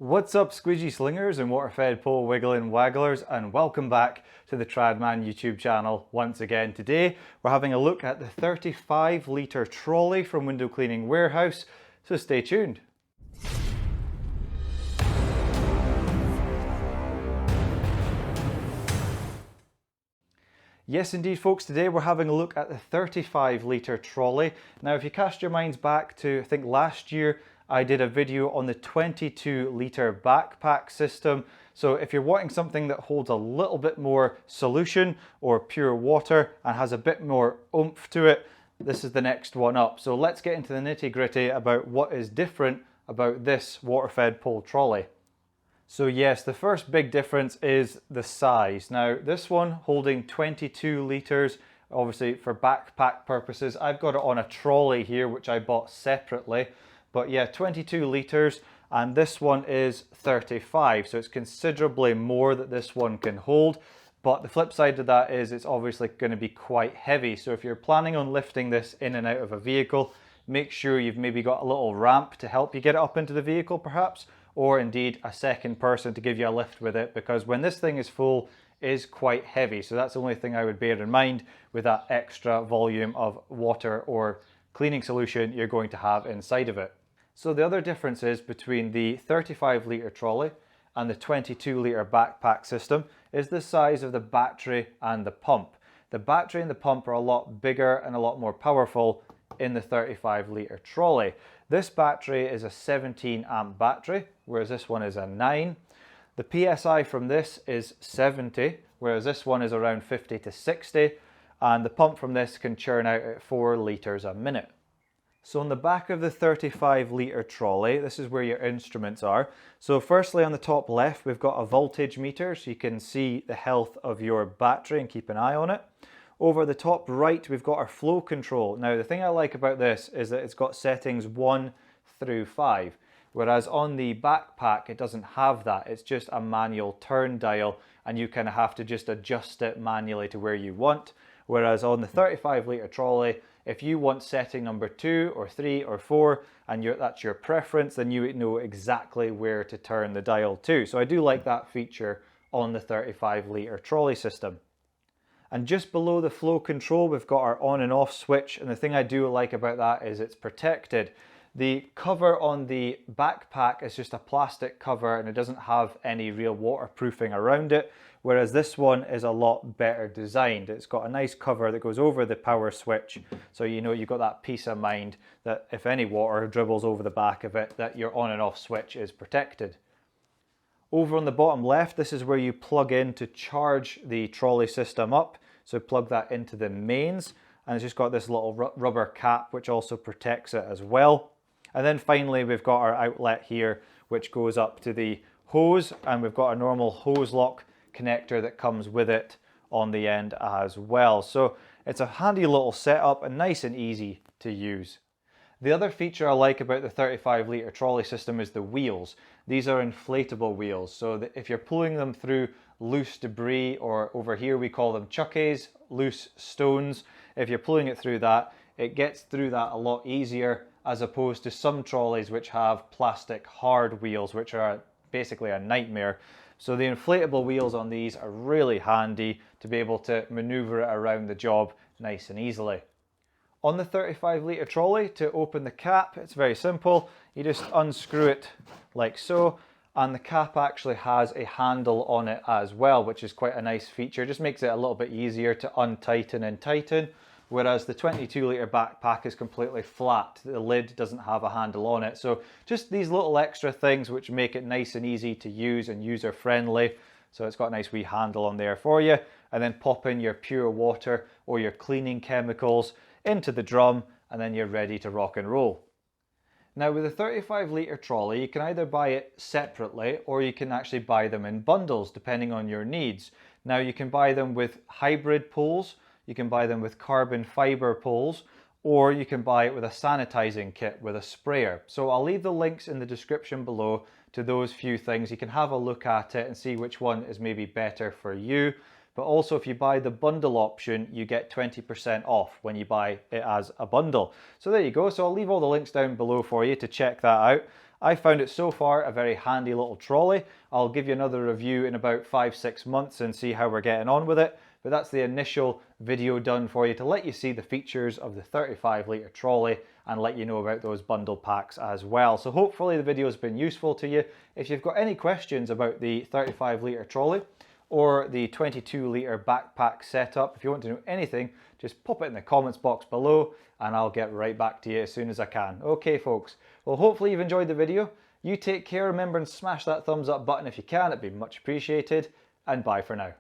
What's up, squeegee slingers and water-fed pole wiggling wagglers, and welcome back to the Tradman YouTube channel once again. Today we're having a look at the 35 litre trolley from Window Cleaning Warehouse, so stay tuned. Yes indeed folks, today we're having a look at the 35 litre trolley. Now if you cast your minds back to, I think last year, I did a video on the 22 litre backpack system. So if you're wanting something that holds a little bit more solution or pure water and has a bit more oomph to it, this is the next one up. So let's get into the nitty-gritty about what is different about this water-fed pole trolley. So yes, the first big difference is the size. Now this one holding 22 litres, obviously for backpack purposes. I've got it on a trolley here which I bought separately. But yeah, 22 litres, and this one is 35, so it's considerably more that this one can hold. But the flip side to that is it's obviously going to be quite heavy. So if you're planning on lifting this in and out of a vehicle, make sure you've maybe got a little ramp to help you get it up into the vehicle perhaps, or indeed a second person to give you a lift with it, because when this thing is full, it is quite heavy. So that's the only thing I would bear in mind with that extra volume of water or cleaning solution you're going to have inside of it. So the other difference is between the 35 litre trolley and the 22 litre backpack system is the size of the battery and the pump. The battery and the pump are a lot bigger and a lot more powerful in the 35 litre trolley. This battery is a 17 amp battery, whereas this one is a 9. The PSI from this is 70, whereas this one is around 50 to 60, and the pump from this can churn out at 4 litres a minute. So on the back of the 35 litre trolley, this is where your instruments are. So firstly on the top left, we've got a voltage meter, so you can see the health of your battery and keep an eye on it. Over the top right, we've got our flow control. Now the thing I like about this is that it's got settings 1 through 5, whereas on the backpack, it doesn't have that. It's just a manual turn dial, and you kind of have to just adjust it manually to where you want. Whereas on the 35 litre trolley, if you want setting number 2 or 3 or 4 and that's your preference, then you know exactly where to turn the dial to. So I do like that feature on the 35 litre trolley system. And just below the flow control, we've got our on and off switch. And the thing I do like about that is it's protected. The cover on the backpack is just a plastic cover and it doesn't have any real waterproofing around it, whereas this one is a lot better designed. It's got a nice cover that goes over the power switch, so you know you've got that peace of mind that if any water dribbles over the back of it, that your on and off switch is protected. Over on the bottom left, this is where you plug in to charge the trolley system up. So plug that into the mains, and it's just got this little rubber cap which also protects it as well. And then finally we've got our outlet here which goes up to the hose, and we've got a normal hose lock connector that comes with it on the end as well. So it's a handy little setup and nice and easy to use. The other feature I like about the 35 litre trolley system is the wheels. These are inflatable wheels, so that if you're pulling them through loose debris, or over here we call them chuckies, loose stones, if you're pulling it through that, it gets through that a lot easier, as opposed to some trolleys which have plastic hard wheels, which are basically a nightmare. So the inflatable wheels on these are really handy to be able to maneuver it around the job nice and easily. On the 35 litre trolley, to open the cap, it's very simple. You just unscrew it like so, and the cap actually has a handle on it as well, which is quite a nice feature. It just makes it a little bit easier to untighten and tighten, whereas the 22 litre backpack is completely flat. The lid doesn't have a handle on it. So just these little extra things which make it nice and easy to use and user friendly. So it's got a nice wee handle on there for you, and then pop in your pure water or your cleaning chemicals into the drum, and then you're ready to rock and roll. Now with a 35 litre trolley, you can either buy it separately or you can actually buy them in bundles depending on your needs. Now you can buy them with hybrid poles, you can buy them with carbon fibre poles, or you can buy it with a sanitizing kit with a sprayer. So I'll leave the links in the description below to those few things. You can have a look at it and see which one is maybe better for you. But also if you buy the bundle option, you get 20% off when you buy it as a bundle. So there you go. So I'll leave all the links down below for you to check that out. I found it so far a very handy little trolley. I'll give you another review in about 5-6 months and see how we're getting on with it. But that's the initial video done for you to let you see the features of the 35 litre trolley and let you know about those bundle packs as well. So hopefully the video has been useful to you. If you've got any questions about the 35 litre trolley or the 22 litre backpack setup, if you want to know anything, just pop it in the comments box below and I'll get right back to you as soon as I can. Okay folks, well hopefully you've enjoyed the video. You take care, remember and smash that thumbs up button if you can, it'd be much appreciated, and bye for now.